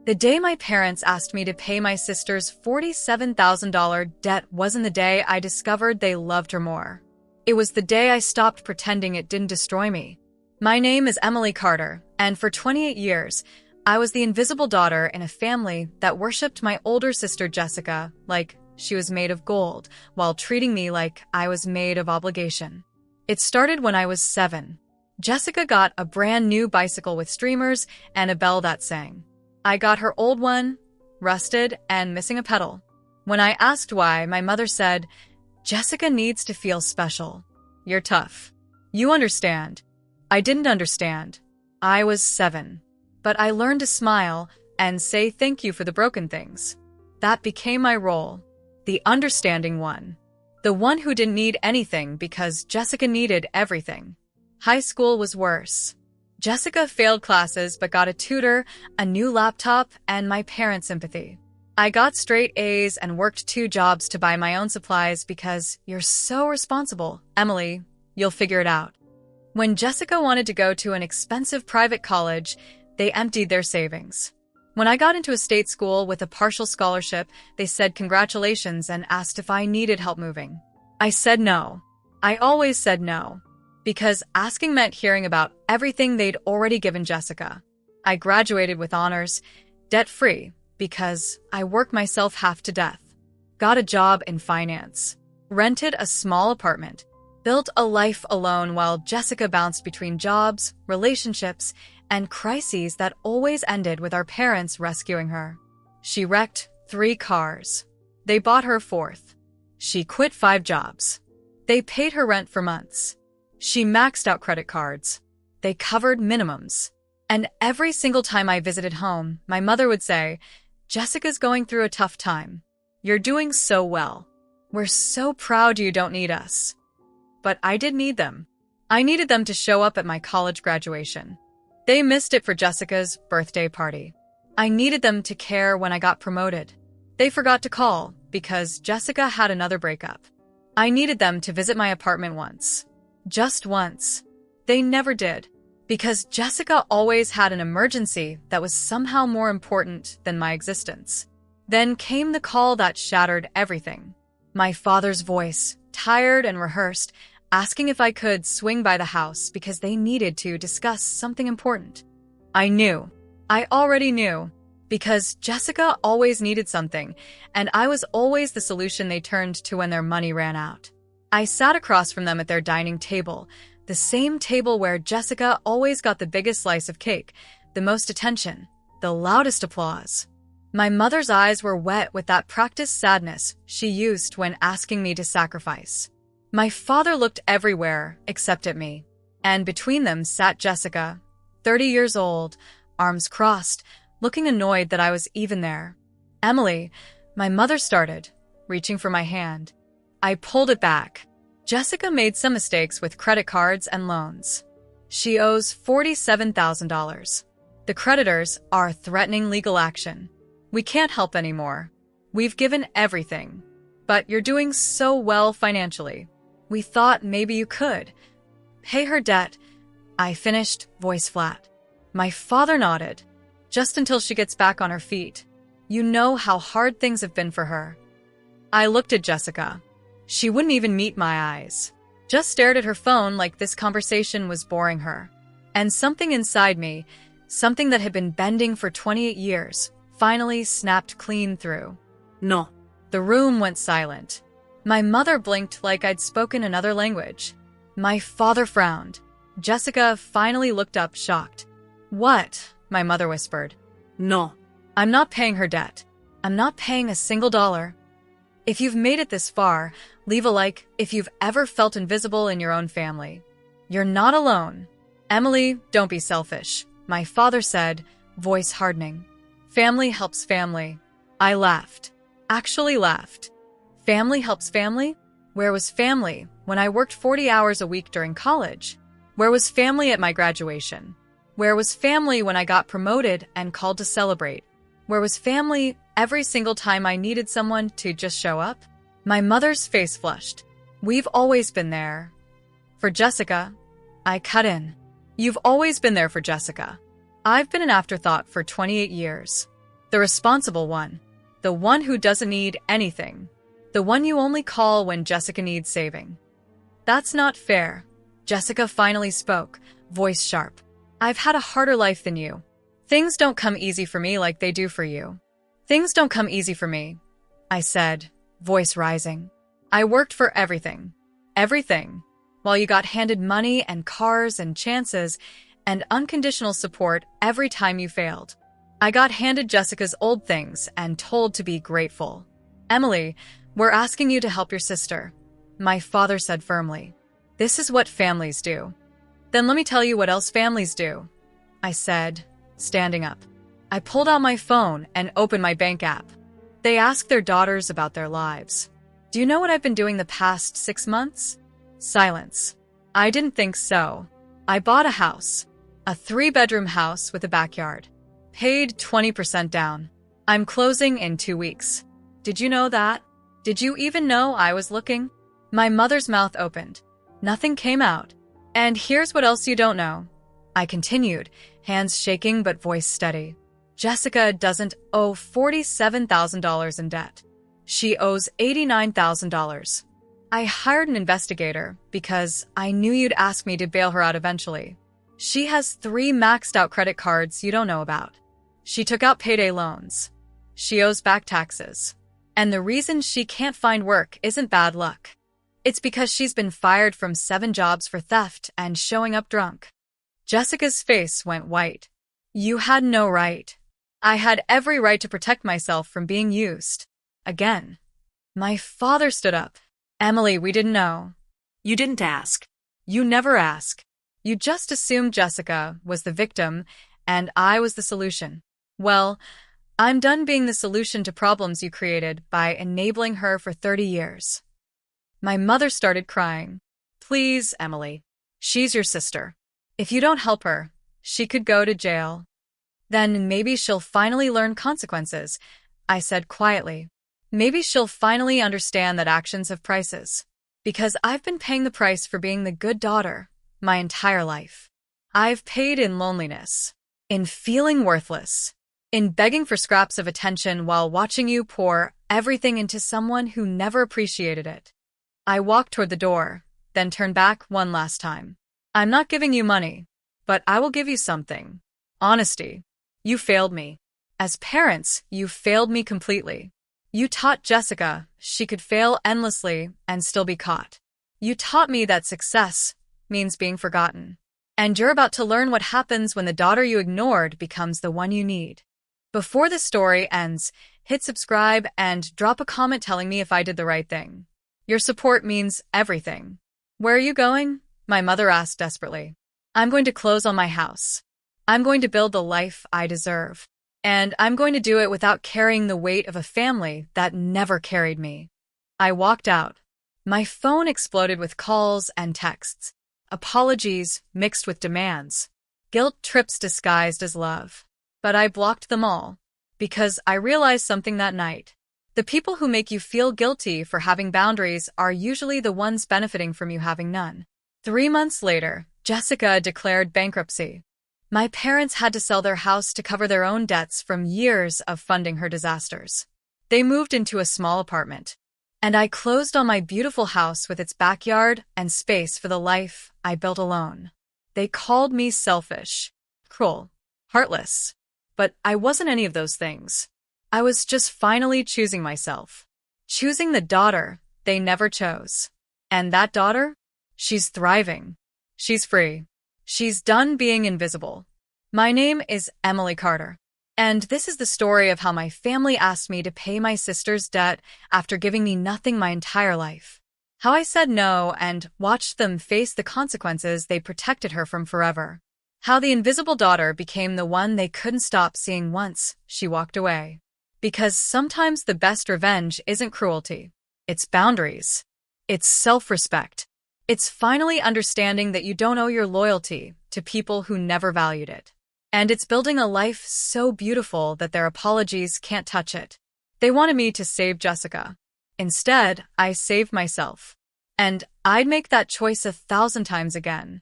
The day my parents asked me to pay my sister's $47,000 debt wasn't the day I discovered they loved her more. It was the day I stopped pretending it didn't destroy me. My name is Emily Carter, and for 28 years, I was the invisible daughter in a family that worshipped my older sister Jessica like she was made of gold, while treating me like I was made of obligation. It started when I was 7. Jessica got a brand new bicycle with streamers and a bell that sang. I got her old one, rusted and missing a pedal. When I asked why, my mother said, "Jessica needs to feel special. You're tough. You understand." I didn't understand. I was 7. But I learned to smile and say thank you for the broken things. That became my role. The understanding one. The one who didn't need anything because Jessica needed everything. High school was worse. Jessica failed classes but got a tutor, a new laptop, and my parents' sympathy. I got straight A's and worked 2 jobs to buy my own supplies because you're so responsible, Emily. You'll figure it out. When Jessica wanted to go to an expensive private college, they emptied their savings. When I got into a state school with a partial scholarship, they said congratulations and asked if I needed help moving. I said no. I always said no. Because asking meant hearing about everything they'd already given Jessica. I graduated with honors, debt-free, because I worked myself half to death. Got a job in finance. Rented a small apartment. Built a life alone while Jessica bounced between jobs, relationships, and crises that always ended with our parents rescuing her. She wrecked 3 cars. They bought her 4th. She quit 5 jobs. They paid her rent for months. She maxed out credit cards. They covered minimums. And every single time I visited home, my mother would say, "Jessica's going through a tough time. You're doing so well. We're so proud you don't need us." But I did need them. I needed them to show up at my college graduation. They missed it for Jessica's birthday party. I needed them to care when I got promoted. They forgot to call because Jessica had another breakup. I needed them to visit my apartment once. Just once. They never did. Because Jessica always had an emergency that was somehow more important than my existence. Then came the call that shattered everything. My father's voice, tired and rehearsed, asking if I could swing by the house because they needed to discuss something important. I knew. I already knew. Because Jessica always needed something, and I was always the solution they turned to when their money ran out. I sat across from them at their dining table, the same table where Jessica always got the biggest slice of cake, the most attention, the loudest applause. My mother's eyes were wet with that practiced sadness she used when asking me to sacrifice. My father looked everywhere except at me, and between them sat Jessica, 30 years old, arms crossed, looking annoyed that I was even there. "Emily," my mother started, reaching for my hand. I pulled it back. Jessica made some mistakes with credit cards and loans. She owes $47,000. The creditors are threatening legal action. We can't help anymore. We've given everything. But you're doing so well financially. We thought maybe you could. Pay her debt. I finished, voice flat. My father nodded. Just until she gets back on her feet. You know how hard things have been for her. I looked at Jessica. She wouldn't even meet my eyes. Just stared at her phone like this conversation was boring her. And something inside me, something that had been bending for 28 years, finally snapped clean through. "No." The room went silent. My mother blinked like I'd spoken another language. My father frowned. Jessica finally looked up, shocked. "What?" my mother whispered. "No. I'm not paying her debt. I'm not paying a single dollar. If you've made it this far, leave a like if you've ever felt invisible in your own family. You're not alone. Emily, don't be selfish," my father said, voice hardening. "Family helps family." I laughed. Actually laughed. Family helps family? Where was family when I worked 40 hours a week during college? Where was family at my graduation? Where was family when I got promoted and called to celebrate? Where was family every single time I needed someone to just show up? My mother's face flushed. "We've always been there." For Jessica, I cut in. "You've always been there for Jessica. I've been an afterthought for 28 years. The responsible one. The one who doesn't need anything. The one you only call when Jessica needs saving. That's not fair. Jessica finally spoke, voice sharp. I've had a harder life than you. Things don't come easy for me like they do for you. Things don't come easy for me, I said, voice rising. I worked for everything. Everything. While you got handed money and cars and chances and unconditional support every time you failed. I got handed Jessica's old things and told to be grateful. Emily, we're asking you to help your sister, my father said firmly. This is what families do. Then let me tell you what else families do, I said, standing up. I pulled out my phone and opened my bank app. They ask their daughters about their lives. Do you know what I've been doing the past 6 months? Silence. I didn't think so. I bought a house. A 3-bedroom house with a backyard. Paid 20% down. I'm closing in 2 weeks. Did you know that? Did you even know I was looking? My mother's mouth opened. Nothing came out. And here's what else you don't know. I continued, hands shaking but voice steady. Jessica doesn't owe $47,000 in debt. She owes $89,000. I hired an investigator because I knew you'd ask me to bail her out eventually. She has 3 maxed out credit cards you don't know about. She took out payday loans. She owes back taxes. And the reason she can't find work isn't bad luck. It's because she's been fired from 7 jobs for theft and showing up drunk. Jessica's face went white. You had no right. I had every right to protect myself from being used. Again. My father stood up. Emily, we didn't know. You didn't ask. You never ask. You just assumed Jessica was the victim and I was the solution. Well, I'm done being the solution to problems you created by enabling her for 30 years. My mother started crying. Please, Emily. She's your sister. If you don't help her, she could go to jail. Then maybe she'll finally learn consequences, I said quietly. Maybe she'll finally understand that actions have prices. Because I've been paying the price for being the good daughter my entire life. I've paid in loneliness, in feeling worthless, in begging for scraps of attention while watching you pour everything into someone who never appreciated it. I walked toward the door, then turned back one last time. I'm not giving you money, but I will give you something. Honesty. You failed me. As parents, you failed me completely. You taught Jessica she could fail endlessly and still be caught. You taught me that success means being forgotten. And you're about to learn what happens when the daughter you ignored becomes the one you need. Before the story ends, hit subscribe and drop a comment telling me if I did the right thing. Your support means everything. Where are you going? My mother asked desperately. I'm going to close on my house. I'm going to build the life I deserve. And I'm going to do it without carrying the weight of a family that never carried me. I walked out. My phone exploded with calls and texts. Apologies mixed with demands. Guilt trips disguised as love. But I blocked them all. Because I realized something that night. The people who make you feel guilty for having boundaries are usually the ones benefiting from you having none. 3 months later, Jessica declared bankruptcy. My parents had to sell their house to cover their own debts from years of funding her disasters. They moved into a small apartment. And I closed on my beautiful house with its backyard and space for the life I built alone. They called me selfish, cruel, heartless. But I wasn't any of those things. I was just finally choosing myself. Choosing the daughter they never chose. And that daughter? She's thriving. She's free. She's done being invisible. My name is Emily Carter. And this is the story of how my family asked me to pay my sister's debt after giving me nothing my entire life. How I said no and watched them face the consequences they protected her from forever. How the invisible daughter became the one they couldn't stop seeing once she walked away. Because sometimes the best revenge isn't cruelty. It's boundaries. It's self-respect. It's finally understanding that you don't owe your loyalty to people who never valued it. And it's building a life so beautiful that their apologies can't touch it. They wanted me to save Jessica. Instead, I saved myself. And I'd make that choice 1,000 times again.